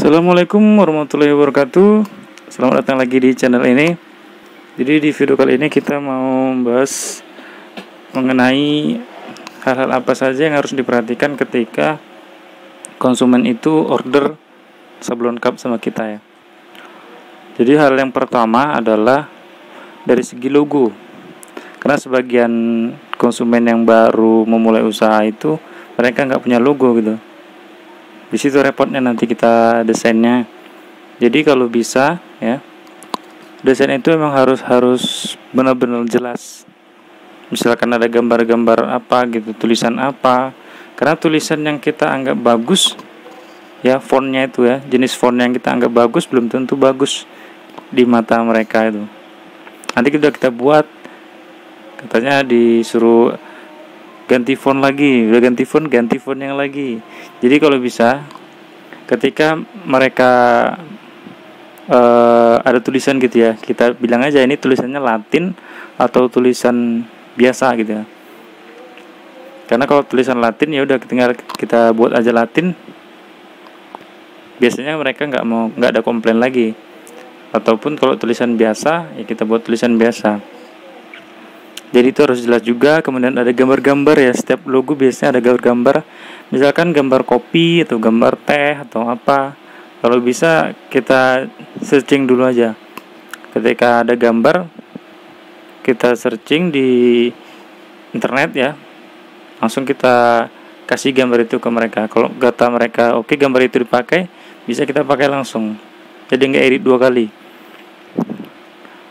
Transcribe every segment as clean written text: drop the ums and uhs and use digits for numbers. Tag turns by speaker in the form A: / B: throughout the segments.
A: Assalamualaikum warahmatullahi wabarakatuh. Selamat datang lagi di channel ini. Jadi di video kali ini kita mau membahas mengenai hal-hal apa saja yang harus diperhatikan ketika konsumen itu order sablon cup sama kita ya. Jadi hal yang pertama adalah dari segi logo. Karena sebagian konsumen yang baru memulai usaha itu mereka nggak punya logo gitu. Di situ repotnya nanti kita desainnya. Jadi kalau bisa ya, desain itu memang harus benar-benar jelas. Misalkan ada gambar-gambar apa gitu, tulisan apa. Karena tulisan yang kita anggap bagus ya, fontnya itu ya, jenis font yang kita anggap bagus belum tentu bagus di mata mereka itu. Nanti kita buat, katanya disuruh ganti font lagi, udah ganti font yang lagi. Jadi kalau bisa ketika mereka ada tulisan gitu ya, kita bilang aja ini tulisannya Latin atau tulisan biasa gitu ya. Karena kalau tulisan Latin ya udah tinggal kita buat aja Latin. Biasanya mereka nggak ada komplain lagi. Ataupun kalau tulisan biasa ya kita buat tulisan biasa. Jadi itu harus jelas juga. Kemudian ada gambar-gambar ya, setiap logo biasanya ada gambar-gambar. Misalkan gambar kopi atau gambar teh atau apa. Kalau bisa kita searching dulu aja. Ketika ada gambar, kita searching di internet ya. Langsung kita kasih gambar itu ke mereka. Kalau kata mereka oke, gambar itu dipakai, bisa kita pakai langsung. Jadi nggak edit 2 kali.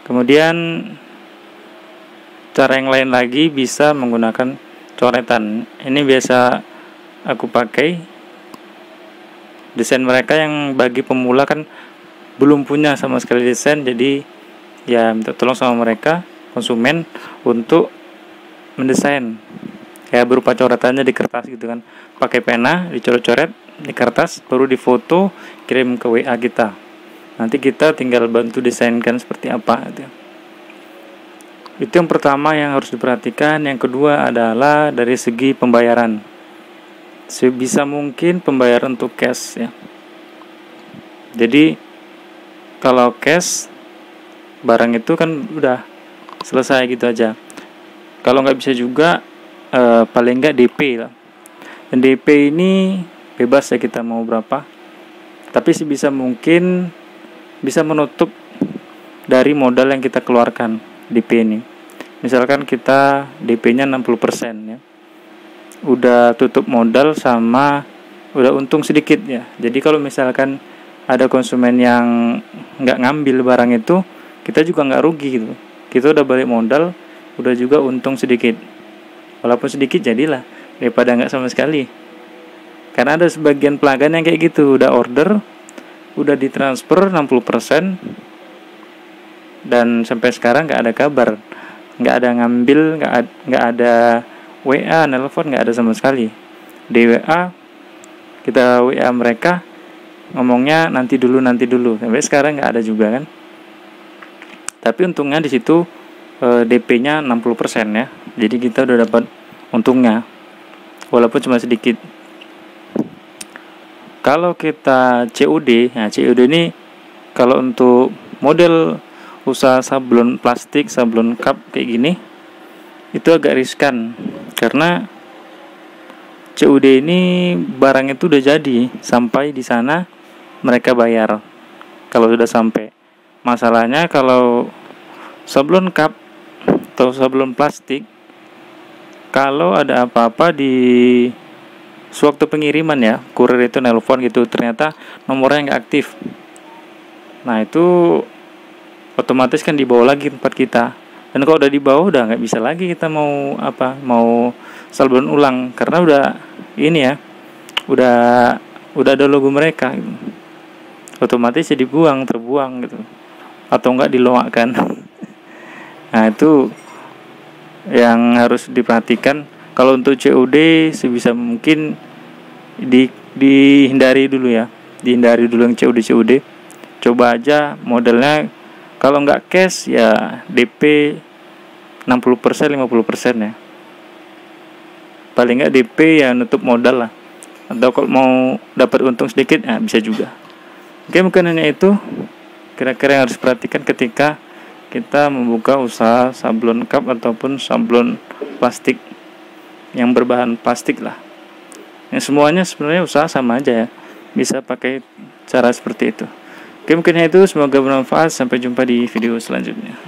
A: Kemudian cara yang lain lagi bisa menggunakan coretan. Ini biasa aku pakai. Desain mereka yang bagi pemula kan belum punya sama sekali desain, jadi ya minta tolong sama mereka konsumen untuk mendesain. Kayak berupa coretannya di kertas gitu kan. Pakai pena, dicoret-coret di kertas, baru difoto, kirim ke WA kita. Nanti kita tinggal bantu desainkan seperti apa gitu. Itu yang pertama yang harus diperhatikan. Yang kedua adalah dari segi pembayaran. Sebisa mungkin pembayaran untuk cash ya. Jadi kalau cash, barang itu kan udah selesai gitu aja. Kalau nggak bisa juga paling nggak DP lah. Dan DP ini bebas ya, kita mau berapa. Tapi sebisa mungkin bisa menutup dari modal yang kita keluarkan DP ini. Misalkan kita DP-nya 60% ya. Udah tutup modal sama udah untung sedikit ya. Jadi kalau misalkan ada konsumen yang nggak ngambil barang itu, kita juga nggak rugi gitu. Kita udah balik modal, udah juga untung sedikit. Walaupun sedikit jadilah daripada nggak sama sekali. Karena ada sebagian pelanggan yang kayak gitu, udah order, udah ditransfer 60%, dan sampai sekarang nggak ada kabar, nggak ada ngambil, nggak ada WA, nelpon, nggak ada sama sekali. Di WA kita WA mereka ngomongnya nanti dulu, sampai sekarang nggak ada juga kan. Tapi untungnya di situ DP-nya 60% ya, jadi kita udah dapat untungnya walaupun cuma sedikit. Kalau kita COD, nah COD ini kalau untuk model usaha sablon plastik, sablon cup kayak gini, itu agak riskan. Karena COD ini barang itu udah jadi, sampai di sana mereka bayar kalau sudah sampai. Masalahnya kalau sablon cup atau sablon plastik, kalau ada apa-apa di sewaktu pengiriman ya, kurir itu nelpon gitu, ternyata nomornya nggak aktif. Nah itu otomatis kan dibawa lagi tempat kita. Dan kalau udah dibawa udah nggak bisa lagi kita mau sablon ulang, karena udah ini ya, udah ada logo mereka gitu. Otomatis jadi terbuang gitu, atau nggak diloakkan. Nah itu yang harus diperhatikan. Kalau untuk COD sebisa mungkin dihindari dulu ya, dihindari dulu yang COD. Coba aja modelnya, kalau nggak cash ya DP 60%, 50% ya. Paling nggak DP ya nutup modal lah. Atau kalau mau dapat untung sedikit, bisa juga. Oke, mungkin hanya itu kira-kira yang harus diperhatikan ketika kita membuka usaha sablon cup ataupun sablon plastik yang berbahan plastik lah. Yang semuanya sebenarnya usaha sama aja ya, bisa pakai cara seperti itu. Oke, mungkin itu, semoga bermanfaat. Sampai jumpa di video selanjutnya.